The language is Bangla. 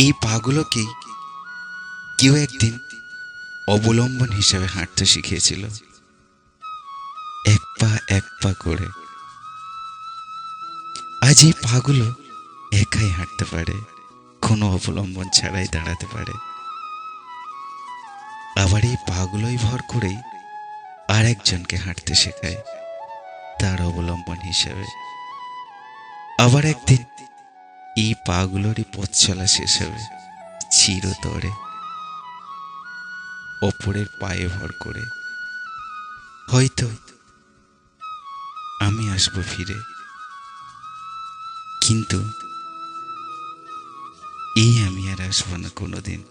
এই পাগুলোকেই কেউ একদিন অবলম্বন হিসেবে হাঁটতে শিখিয়েছিল, এক পা করে। আজ এই পাগুলো একাই হাঁটতে পারে, কোনো অবলম্বন ছাড়াই দাঁড়াতে পারে। আবার এই পাগুলোই ভর করেই আর একজনকে হাঁটতে শেখায় তার অবলম্বন হিসেবে। আবার একদিন এই পাগুলোরই পথ চলা শেষ হবে চিরতরে অপরের পায়ে ভর করে। হয়তো আমি আসবো ফিরে, কিন্তু এই আমি আর আসবো না কোনোদিন।